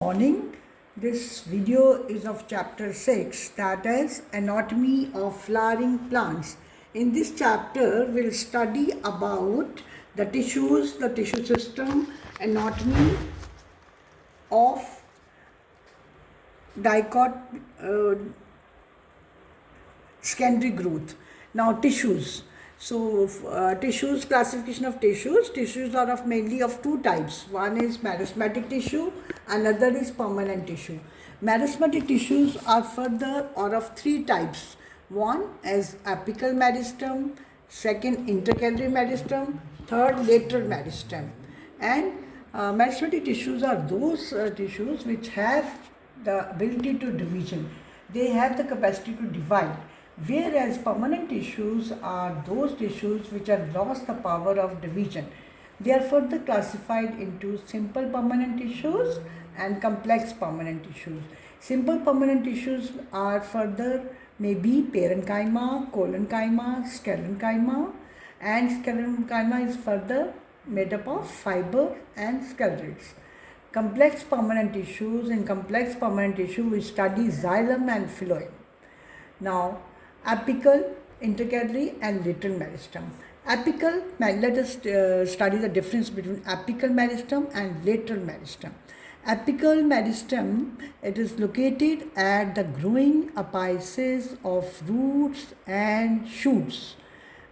Morning. This video is of chapter 6, that is anatomy of flowering plants. In this chapter we'll study about the tissues, the tissue system, anatomy of dicot secondary growth. Now tissues. Tissues, classification of tissues. Tissues are of mainly of two types. One is meristematic tissue, another is permanent tissue. Meristematic tissues are further or of three types. One is apical meristem, second intercalary meristem, third lateral meristem. And meristematic tissues are those tissues which have the ability to division. They have the capacity to divide, whereas permanent tissues are those tissues which have lost the power of division. They are further classified into simple permanent tissues and complex permanent tissues. Simple permanent tissues are further maybe parenchyma, collenchyma, sclerenchyma, and sclerenchyma is further made up of fiber and sclerates. Complex permanent tissues. In complex permanent tissue we study xylem and phloem. Now apical, intercalary and lateral meristem. Apical, let us study the difference between apical meristem and lateral meristem. Apical meristem, it is located at the growing apices of roots and shoots,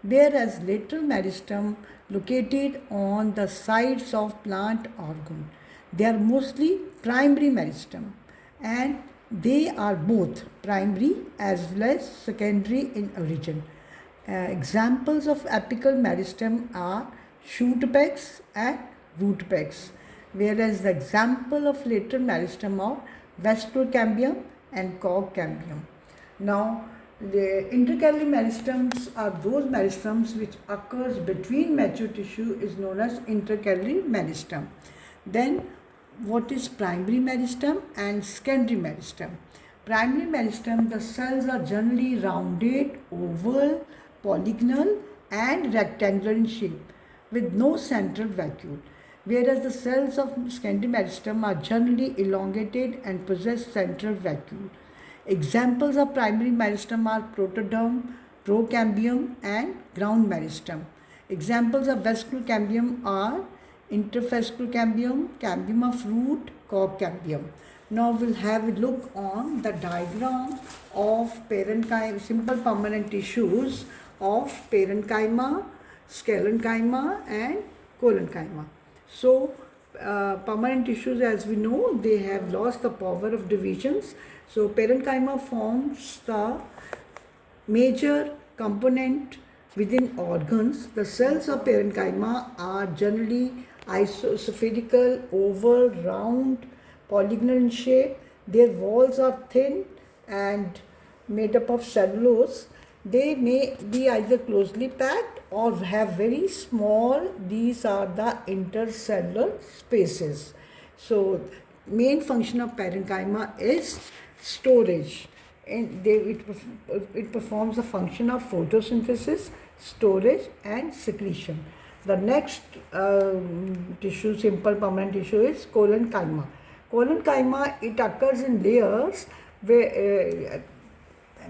whereas lateral meristem located on the sides of plant organ. They are mostly primary meristem and they are both primary as well as secondary in origin. Examples of apical meristem are shoot pegs and root pegs, whereas the example of lateral meristem are vascular cambium and cog cambium. Now, the intercalary meristems are those meristems which occurs between mature tissue is known as intercalary meristem. Then what is primary meristem and secondary meristem? Primary meristem, the cells are generally rounded, oval, polygonal and rectangular in shape with no central vacuole, whereas the cells of secondary meristem are generally elongated and possess central vacuole. Examples of primary meristem are protoderm, procambium and ground meristem. Examples of vascular cambium are intervascular cambium, cambium of root, cog cambium. Now we'll have a look on the diagram of parenchyma, simple permanent tissues of parenchyma, sclerenchyma and collenchyma. So permanent tissues, as we know, they have lost the power of divisions. So parenchyma forms the major component within organs. The cells of parenchyma are generally isospherical, oval, round, polygonal in shape. Their walls are thin and made up of cellulose. They may be either closely packed or have very small, these are the intercellular spaces. So main function of parenchyma is storage, and it performs the function of photosynthesis, storage and secretion. The next tissue, simple permanent tissue, is collenchyma. Collenchyma, it occurs in layers where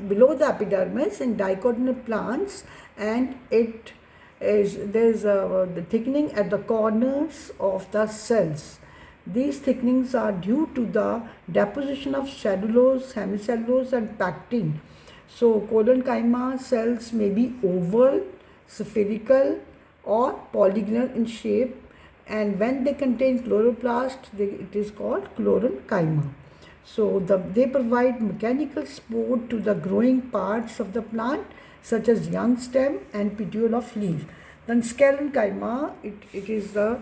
below the epidermis in dicotyledonous plants, and it is the thickening at the corners of the cells. These thickenings are due to the deposition of cellulose, hemicellulose and pectin. So collenchyma cells may be oval, spherical or polygonal in shape, and when they contain chloroplast, it is called collenchyma. So they provide mechanical support to the growing parts of the plant such as young stem and petiole of leaf. Then sclerenchyma, it is the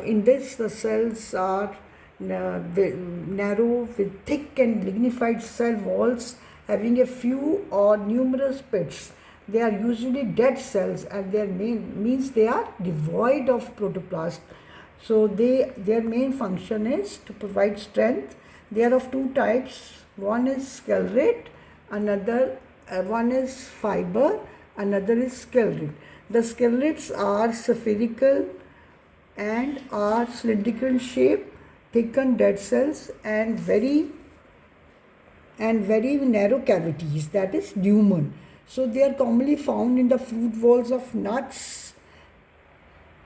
in this the cells are narrow with thick and lignified cell walls having a few or numerous pits. They are usually dead cells and means they are devoid of protoplast. So their main function is to provide strength. They are of two types. One is sclerate, one is fiber, another is sclerate. The sclerates are spherical and are cylindrical in shape thickened dead cells and very narrow cavities, that is lumen. So they are commonly found in the fruit walls of nuts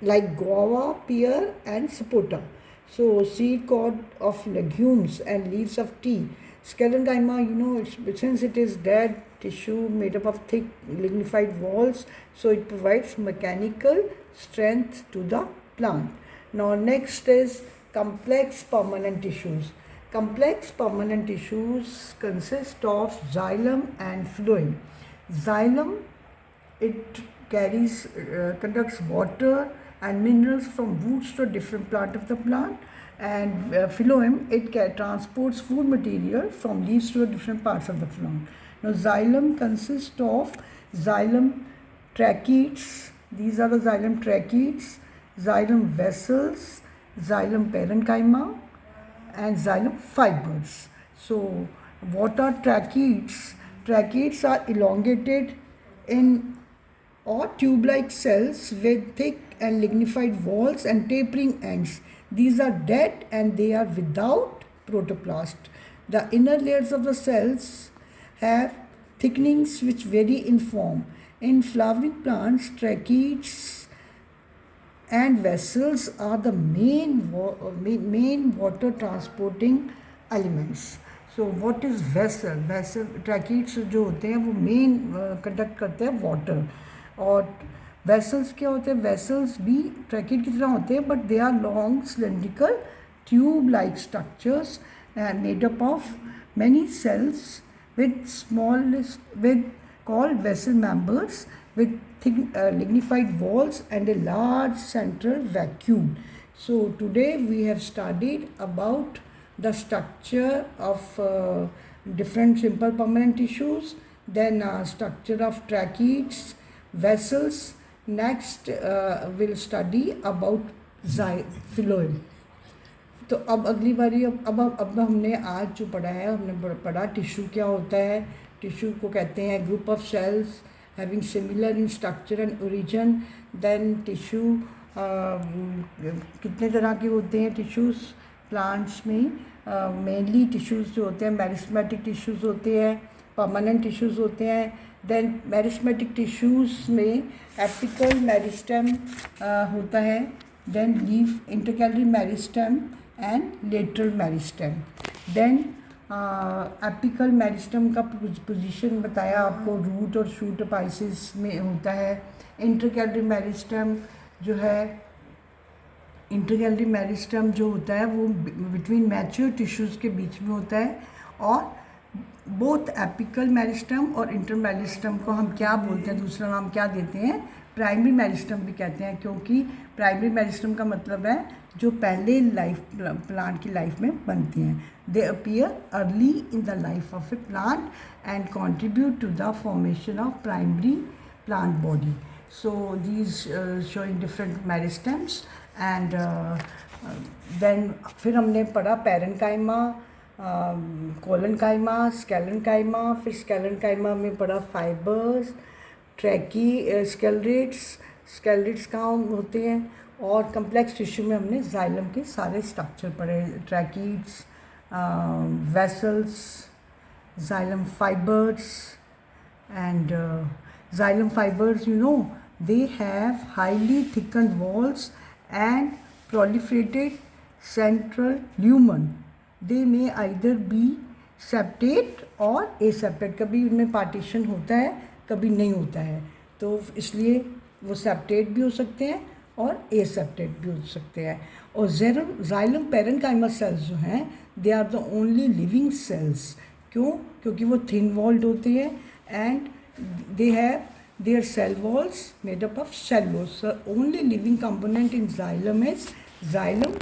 like guava, pear and sapota. So seed cord of legumes and leaves of tea. Sclerenchyma, since it is dead tissue made up of thick lignified walls, so it provides mechanical strength to the plant. Now next is complex permanent tissues. Complex permanent tissues consist of xylem and phloem. Xylem, it conducts water and minerals from roots to a different part of the plant, and phloem, it transports food material from leaves to different parts of the plant. Now xylem consists of xylem tracheids, these are the xylem tracheids, xylem vessels, xylem parenchyma and xylem fibers. So what are tracheids? Tracheids are elongated in or tube-like cells with thick and lignified walls and tapering ends. These are dead and they are without protoplast. The inner layers of the cells have thickenings which vary in form. In flowering plants, tracheids and vessels are the main water transporting elements. So what is vessel? Tracheids जो होते हैं वो main conduct करते हैं water, और vessels क्या होते हैं? Vessels भी ट्रैकीड की तरह होते हैं, but they are long cylindrical tube like structures and made up of many cells with called vessel members with thick lignified walls and a large central vacuole. So today we have studied about the structure of different simple permanent tissues, then structure of tracheids, vessels. Next we'll study about phloem. तो अब अगली बारी अब हमने आज जो पढ़ा है, हमने पढ़ा टिश्यू क्या होता है. टिश्यू को कहते हैं group of cells having similar in structure and origin. Then tissue कितने तरह के होते हैं टिश्यूज़ प्लांट्स में? मेनली टिश्यूज़ जो होते हैं मेरिस्टेमेटिक टिश्यूज़ होते हैं, परमानेंट टिश्यूज़ होते हैं. देन मेरिस्टेमेटिक टिश्यूज़ में एपिकल मेरिस्टेम होता है, then leaf intercalary meristem and lateral meristem. Then apical meristem का पोजीशन बताया आपको, रूट और शूट अपाइसिस में होता है. इंटरकैलरी मेरिस्टेम जो है, इंटरकैलरी मेरिस्टेम जो होता है वो बिटवीन मैच्योर टिश्यूज़ के बीच में होता है. और बोथ एपिकल मेरिस्टेम और इंटर मेरिस्टेम को हम क्या बोलते हैं, दूसरा नाम क्या देते हैं? प्राइमरी मेरिस्टेम भी कहते हैं, क्योंकि प्राइमरी मेरिस्टेम का मतलब है जो पहले प्लांट की लाइफ में बनती हैं. They appear early in the life of a plant and contribute to the formation of primary plant body. So these showing different meristems. And then फिर हमने पढ़ा पेरेन्काइमा, कोलेन्काइमा, स्केलेन्काइमा. फिर स्केलेन्काइमा में पढ़ा फाइबर्स, स्केलेरिड्स कहाँ होते हैं. और कम्प्लेक्स टिश्यू में हमने जाइलम के सारे स्ट्रक्चर पढ़े, tracheids, vessels, xylem fibres. And xylem fibres, they have highly thickened walls and proliferated central lumen. They may either be septate और aseptate. कभी उनमें पार्टीशन होता है, कभी नहीं होता है, तो इसलिए वो सेप्टेट भी हो सकते हैं और एसेप्टेट भी हो सकते हैं. और जाइलम पेरेन्काइमा सेल्स जो हैं, they are the only living cells. क्यों? क्योंकि वो थिन वॉल्ड होते हैं and they have their cell walls made up of cellulose. So only living component in xylem is xylem